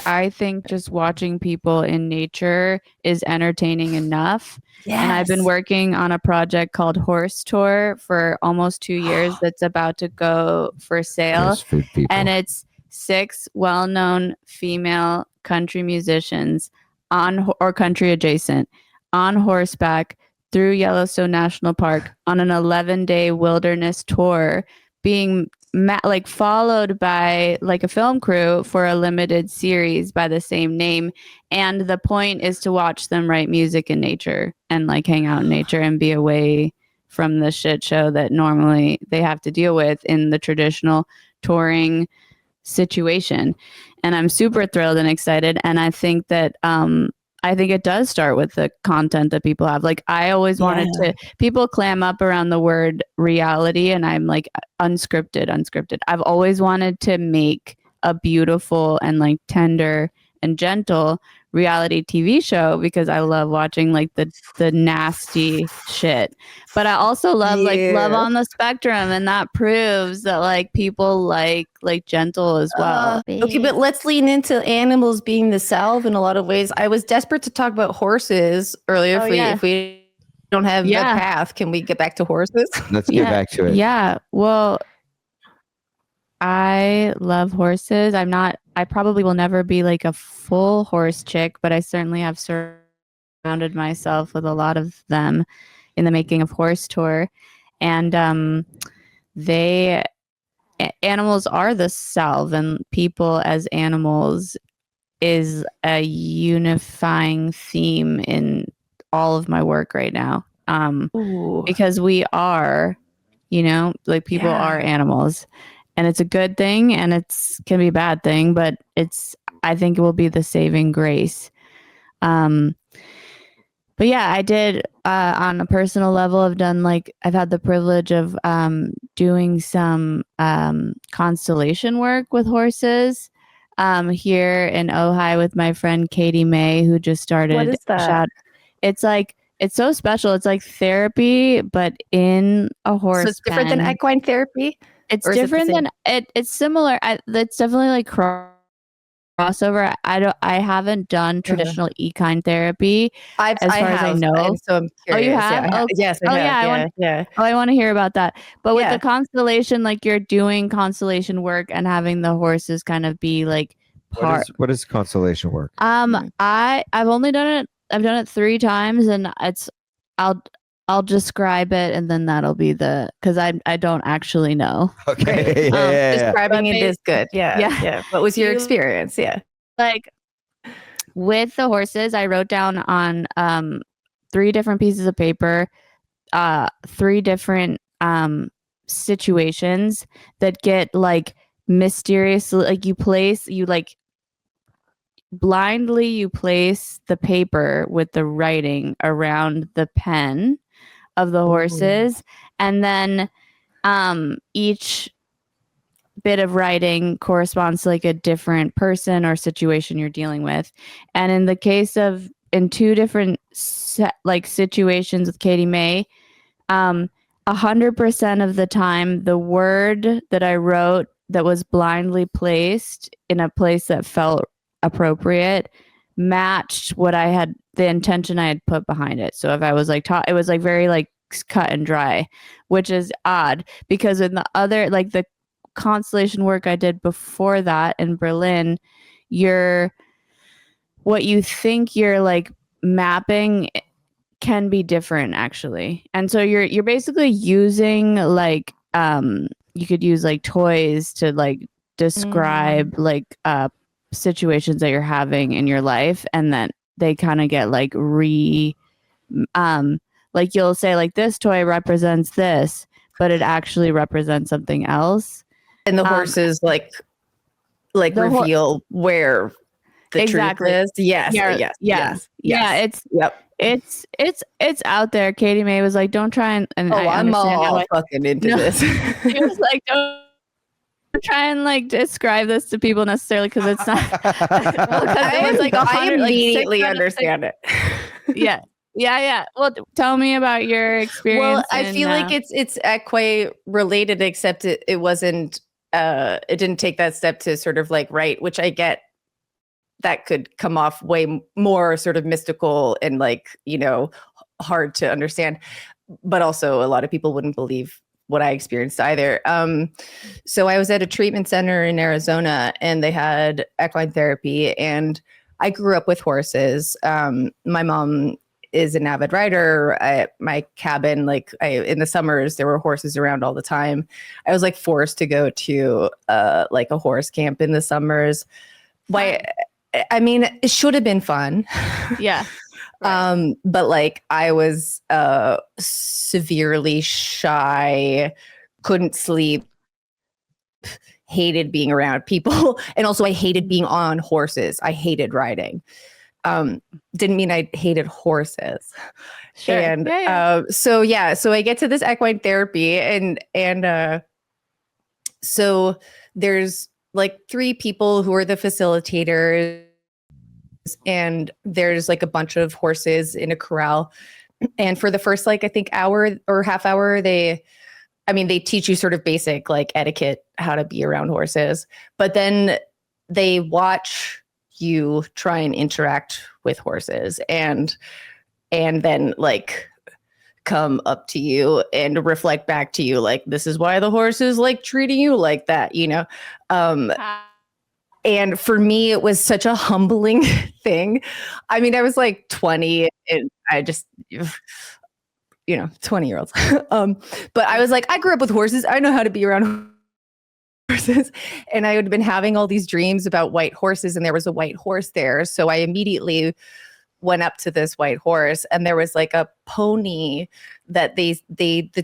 I think just watching people in nature is entertaining enough. Yes. And I've been working on a project called Horse Tour for almost 2 years that's about to go for sale. And it's 6 well-known female country musicians or country adjacent on horseback through Yellowstone National Park on an 11-day wilderness tour, being followed by like a film crew for a limited series by the same name. And the point is to watch them write music in nature and like hang out in nature and be away from the shit show that normally they have to deal with in the traditional touring situation. And I'm super thrilled and excited. And I think that I think it does start with the content that people have. Like I always wanted to, people clam up around the word reality, and I'm like unscripted. I've always wanted to make a beautiful and like tender and gentle reality TV show because I love watching like the nasty shit. But I also love like love on the spectrum, and that proves that like people like gentle as well. Okay, but let's lean into animals being the salve in a lot of ways. I was desperate to talk about horses earlier. If we don't have a path, can we get back to horses? Let's get back to it. Yeah. Well, I love horses. I probably will never be like a full horse chick, but I certainly have surrounded myself with a lot of them in the making of Horse Tour. And animals are the salve, and people as animals is a unifying theme in all of my work right now. Because we are, like people are animals. And it's a good thing, and can be a bad thing, but I think it will be the saving grace. But yeah, I did on a personal level. I've had the privilege of doing some constellation work with horses here in Ojai with my friend Katie May, who just started. What is that? It's so special. It's like therapy, but in a horse. So it's different than equine therapy. It's different than it's similar. It's definitely like crossover. I haven't done traditional equine therapy as far as I know. And so I'm curious. Oh, you have? Yeah. Yes. I have. I want to hear about that. But with the constellation, like you're doing constellation work and having the horses kind of be like part. What is constellation work? I've only done it. I've done it 3 times, and I'll describe it, and then that'll be because I don't actually know. Okay. Describing it is good. Yeah. What was your experience? Yeah. Like with the horses, I wrote down on 3 different pieces of paper, 3 different situations that get like mysteriously, like blindly you place the paper with the writing around the pen of the horses. And then each bit of writing corresponds to like a different person or situation you're dealing with. And in the case of in 2 different situations with Katie May, 100% of the time the word that I wrote that was blindly placed in a place that felt appropriate matched what I had, the intention I had put behind it. So if I was like it was like very like cut and dry, which is odd because in the other, like the constellation work I did before that in Berlin, what you think you're like mapping can be different actually. And so you're basically using like you could use like toys to like describe like situations that you're having in your life, and then they kind of get like like you'll say like this toy represents this, but it actually represents something else. And the horses like reveal where the truth is. Yes. It's out there. Katie May was like, don't try and I'm all fucking into this. She was like, don't try and like describe this to people necessarily because it's not because it was like I immediately understand it. Yeah. Well, tell me about your experience. Well, I feel like it's equi related, except it wasn't it didn't take that step to sort of like write, which I get that could come off way more sort of mystical and like, hard to understand. But also a lot of people wouldn't believe what I experienced either. So I was at a treatment center in Arizona and they had equine therapy, and I grew up with horses. My mom is an avid rider. At my cabin, in the summers, there were horses around all the time. I was like forced to go to like a horse camp in the summers. Why? I mean, it should have been fun. Yeah. Right. But like I was severely shy, couldn't sleep, hated being around people, and also I hated being on horses. I hated riding. Didn't mean I hated horses. Sure. And so I get to this equine therapy, and so there's like 3 people who are the facilitators, and there's like a bunch of horses in a corral. And for the first, like, I think hour or half hour, they teach you sort of basic like etiquette, how to be around horses, but then they watch you try and interact with horses and then like come up to you and reflect back to you like, this is why the horse is like treating you like that, and for me, it was such a humbling thing. I mean, I was like 20 and I just, 20-year-olds. But I was like, I grew up with horses. I know how to be around horses. And I had been having all these dreams about white horses, and there was a white horse there. So I immediately went up to this white horse, and there was like a pony that the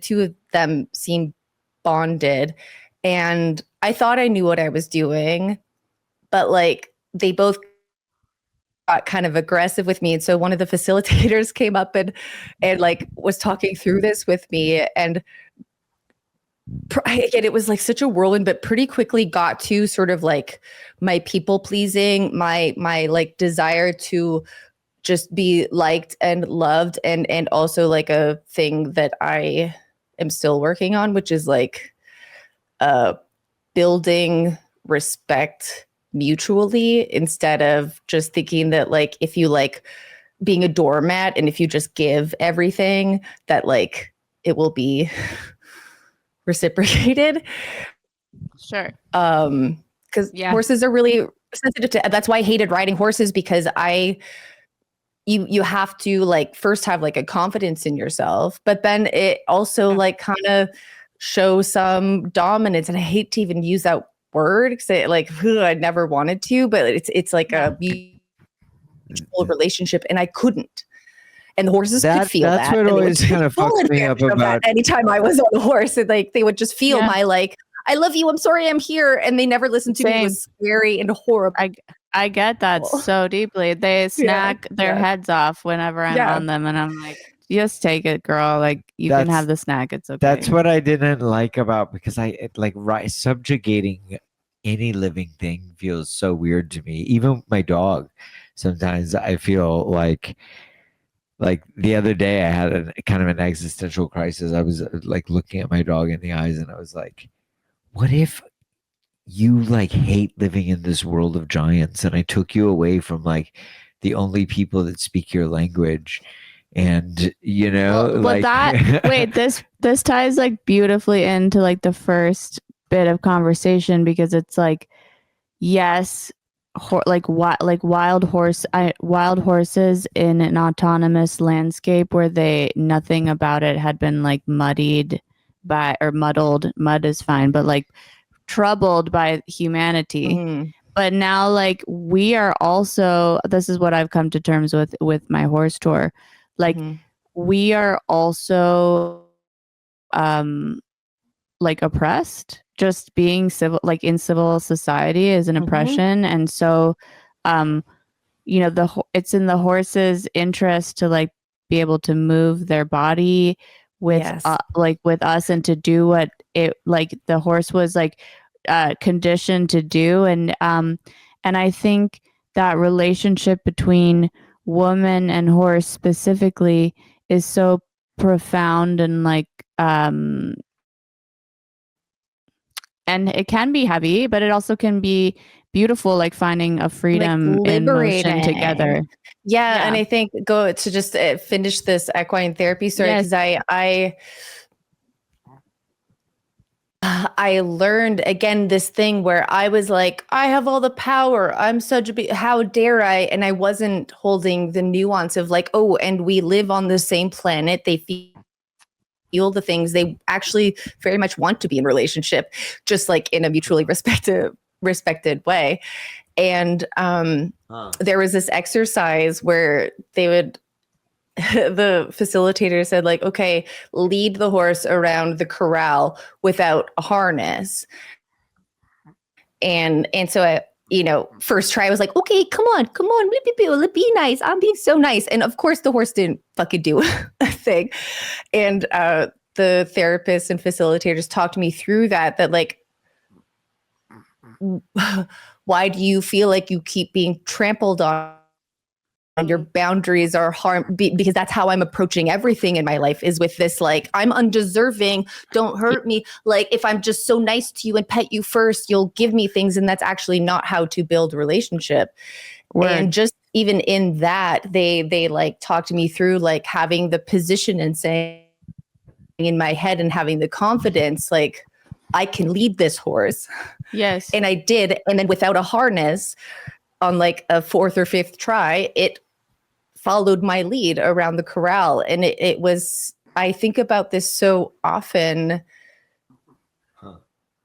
2 of them seemed bonded. And I thought I knew what I was doing, but like they both got kind of aggressive with me. And so one of the facilitators came up and like was talking through this with me. And again, it was like such a whirlwind, but pretty quickly got to sort of like my people pleasing, my like desire to just be liked and loved. And also like a thing that I am still working on, which is like building respect mutually, instead of just thinking that like if you like being a doormat and if you just give everything that like it will be reciprocated. Sure. Because horses are really sensitive to, that's why I hated riding horses, because you have to like first have like a confidence in yourself, but then it also like kind of show some dominance. And I hate to even use that word because I never wanted to, but it's like a mutual relationship, and I couldn't. And the horses could feel that. That's what always kind of fucks me up about anytime I was on a horse, and like they would just feel my like, I love you, I'm sorry I'm here, and they never listened to me. It was scary and horrible. I get that so deeply. They snack their heads off whenever I'm on them, and I'm like, just take it, girl. Like you can have the snack. It's okay. That's what I didn't like about, because subjugating any living thing feels so weird to me. Even my dog, sometimes I feel like the other day I had a kind of an existential crisis. I was like looking at my dog in the eyes, and I was like, what if you like hate living in this world of giants, and I took you away from like the only people that speak your language? And this ties like beautifully into like the first bit of conversation, because it's like, yes, wild horses in an autonomous landscape where nothing about it had been like muddled. Mud is fine, but like troubled by humanity. But now like we are also, this is what I've come to terms with my horse tour. Like we are also like oppressed. Just being civil, like in civil society, is an oppression. And so it's in the horse's interest to like be able to move their body with with us, and to do what it like the horse was like conditioned to do. And I think that relationship between woman and horse specifically is so profound and like and it can be heavy, but it also can be beautiful, like finding a freedom in motion together. Yeah, and I think go to just finish this equine therapy story, because I learned again this thing where I was like, I have all the power. I'm such a how dare I? And I wasn't holding the nuance of like, oh, and we live on the same planet. They feel the things they actually very much want to be in relationship, just like in a mutually respected way. And there was this exercise where they would, the facilitator said like, okay, lead the horse around the corral without a harness. And so I, first try I was like, okay, come on, be nice. I'm being so nice. And of course the horse didn't fucking do a thing. And the therapists and facilitators talked me through that like, why do you feel like you keep being trampled on? And your boundaries are harmed because that's how I'm approaching everything in my life, is with this, like, I'm undeserving. Don't hurt me. Like, if I'm just so nice to you and pet you first, you'll give me things. And that's actually not how to build a relationship. Word. And just even in that, they like talked me through like having the position and saying in my head and having the confidence, like, I can lead this horse. Yes. And I did. And then without a harness, on like a fourth or fifth try, it followed my lead around the corral. And it was, I think about this so often.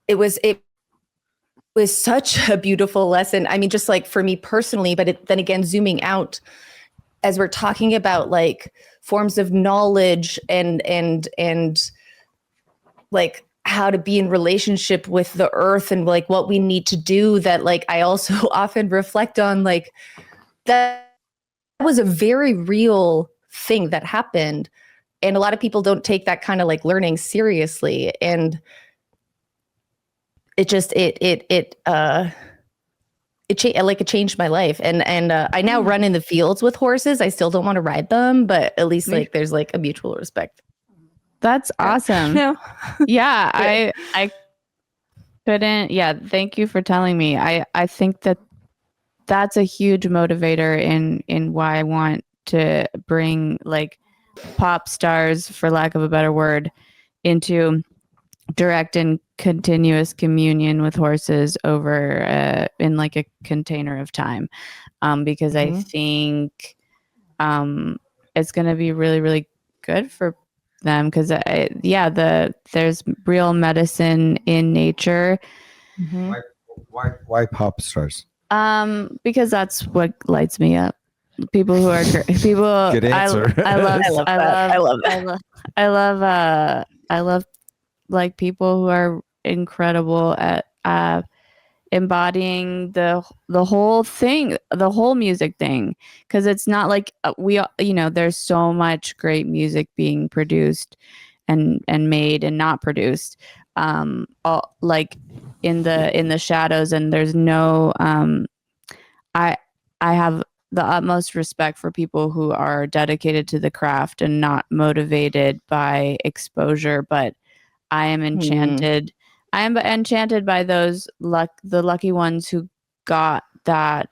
It was such a beautiful lesson. I mean, just like for me personally, but then again, zooming out, as we're talking about like forms of knowledge and like how to be in relationship with the earth and like what we need to do, that like I also often reflect on, like, that was a very real thing that happened. And a lot of people don't take that kind of like learning seriously. And it just, it changed my life. And I now run in the fields with horses. I still don't want to ride them, but at least like there's like a mutual respect. That's awesome. Yeah, I couldn't. Yeah, thank you for telling me. I think that's a huge motivator in why I want to bring like pop stars, for lack of a better word, into direct and continuous communion with horses over in like a container of time, because I think it's going to be really, really good for them, because there's real medicine in nature. Mm-hmm. Why pop stars? Because that's what lights me up. People who are people. Good answer. I love like people who are incredible at embodying the whole thing, the whole music thing, because it's not like there's so much great music being produced and made and not produced, like in the shadows, and there's no I have the utmost respect for people who are dedicated to the craft and not motivated by exposure, but I am enchanted. I am enchanted by those the lucky ones who got that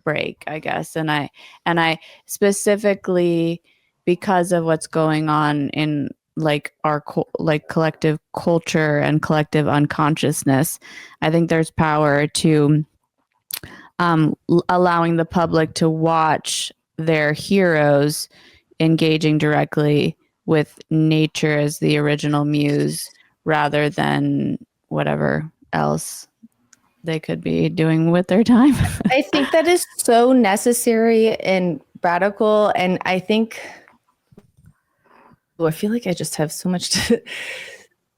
break, I guess. And I specifically, because of what's going on in like our like collective culture and collective unconsciousness, I think there's power to allowing the public to watch their heroes engaging directly with nature as the original muse, rather than whatever else they could be doing with their time. I think that is so necessary and radical. And I think, I feel like I just have so much to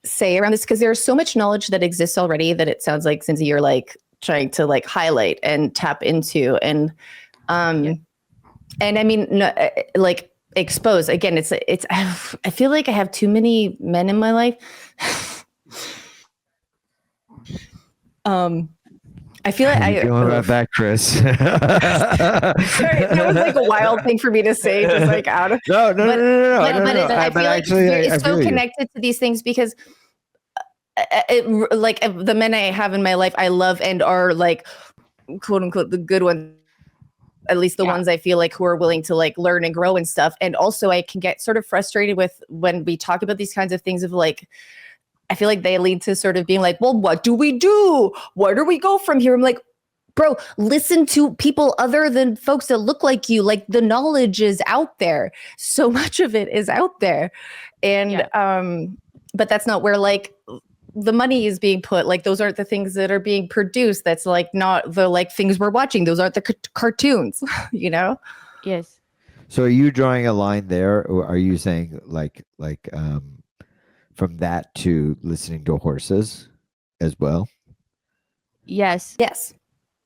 say around this, because there's so much knowledge that exists already that it sounds like, Zinzi, you're like trying to like highlight and tap into. And and I mean, no, like expose again, it's I feel like I have too many men in my life. I feel like I feeling about that, Chris. Sorry, that was like a wild thing for me to say, just like out of no. But I feel like it's so connected to these things, because like the men I have in my life, I love and are like, quote unquote, the good ones. At least the ones I feel like who are willing to like learn and grow and stuff. And also I can get sort of frustrated with when we talk about these kinds of things of like, I feel like they lead to sort of being like, well, what do we do? Where do we go from here? I'm like, bro, listen to people other than folks that look like you. Like the knowledge is out there. So much of it is out there. And, but that's not where like the money is being put. Like those aren't the things that are being produced. That's like not the like things we're watching. Those aren't the cartoons, you know? Yes. So are you drawing a line there, or are you saying like from that to listening to horses as well? Yes. Yes.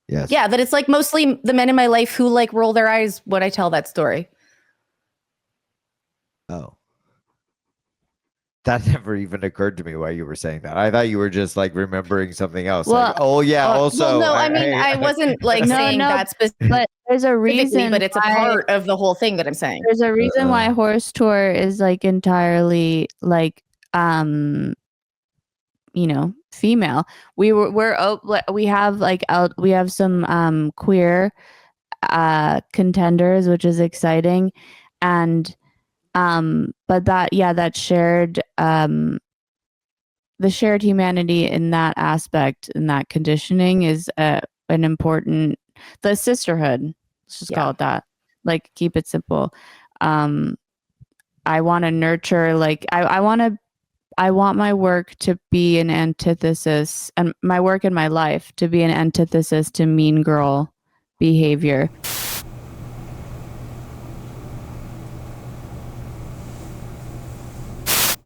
Yes. Yeah, that it's like mostly the men in my life who like roll their eyes when I tell that story. Oh. That never even occurred to me while you were saying that. I thought you were just like remembering something else. Well, like, oh yeah, also. Well, no, I mean, I wasn't like saying that specifically, but there's a reason. but it's a part of the whole thing that I'm saying. There's a reason why Horse Tour is like entirely like female. We have some queer contenders, which is exciting, and but that shared the shared humanity in that aspect, in that conditioning is an important, the sisterhood, let's just call it that, like keep it simple. I want to nurture, like I want my work to be an antithesis, and my work in my life to be an antithesis to mean girl behavior.